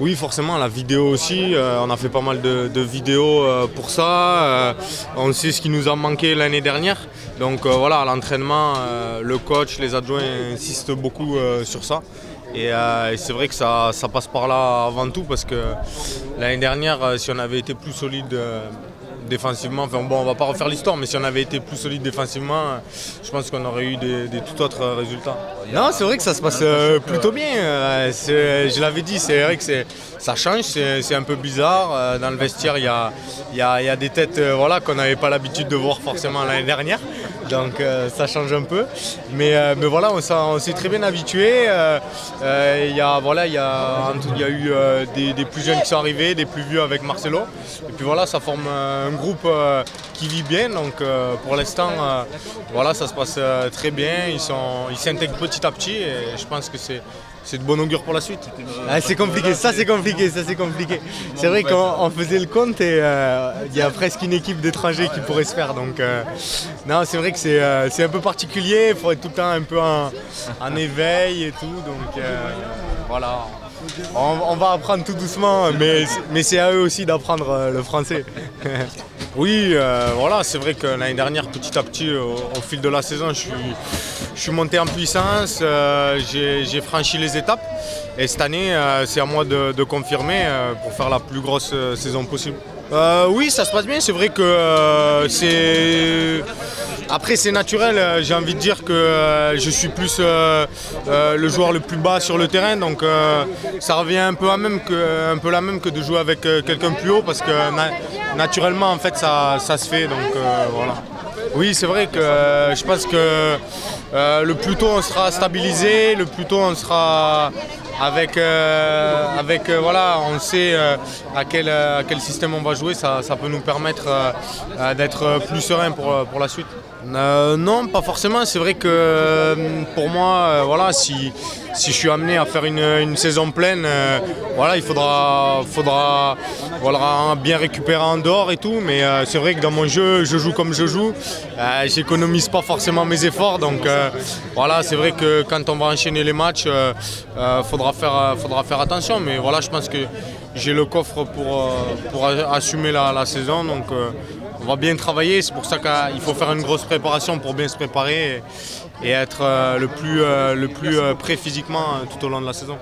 Oui, forcément, la vidéo aussi. On a fait pas mal de vidéos pour ça. On sait ce qui nous a manqué l'année dernière. Donc voilà, à l'entraînement, le coach, les adjoints insistent beaucoup sur ça. Et c'est vrai que ça passe par là avant tout parce que l'année dernière, si on avait été plus solide défensivement, enfin bon, on va pas refaire l'histoire, mais si on avait été plus solide défensivement, je pense qu'on aurait eu des tout autres résultats. Non, c'est vrai que ça se passe plutôt bien. Je l'avais dit, c'est vrai que ça change, c'est un peu bizarre. Dans le vestiaire, il y a des têtes voilà, qu'on n'avait pas l'habitude de voir forcément l'année dernière. Donc ça change un peu. Mais voilà, on s'est très bien habitué. Il y a eu des plus jeunes qui sont arrivés, des plus vieux avec Marcelo. Et puis voilà, ça forme un groupe qui vit bien. Donc pour l'instant, voilà, ça se passe très bien. Ils s'intègrent petit à petit et je pense que c'est de bon augure pour la suite. Ah, c'est compliqué, ça c'est compliqué. C'est vrai qu'on faisait le compte et il y a presque une équipe d'étrangers qui pourrait se faire. Donc non, c'est vrai que c'est un peu particulier, il faut être tout le temps un peu en éveil et tout. Donc voilà, on va apprendre tout doucement, mais c'est à eux aussi d'apprendre le français. Oui, voilà, c'est vrai que l'année dernière, petit à petit, au fil de la saison, je suis monté en puissance, j'ai franchi les étapes et cette année, c'est à moi de confirmer pour faire la plus grosse saison possible. Oui, ça se passe bien, c'est vrai que Après, c'est naturel, j'ai envie de dire que je suis plus le joueur le plus bas sur le terrain, donc ça revient un peu la même que de jouer avec quelqu'un plus haut parce que naturellement, en fait, ça se fait, donc voilà. Oui, c'est vrai que je pense que le plus tôt on sera stabilisé, le plus tôt on sera voilà, on sait à quel système on va jouer, ça peut nous permettre d'être plus serein pour la suite. Non, pas forcément. C'est vrai que pour moi, voilà, si je suis amené à faire une saison pleine, voilà, il faudra voilà, bien récupérer en dehors et tout. Mais c'est vrai que dans mon jeu, je joue comme je joue. J'économise pas forcément mes efforts. Donc voilà, c'est vrai que quand on va enchaîner les matchs, faudra faire attention. Mais voilà, je pense que j'ai le coffre pour assumer la saison. Donc on va bien travailler, c'est pour ça qu'il faut faire une grosse préparation pour bien se préparer et être le plus prêt physiquement tout au long de la saison.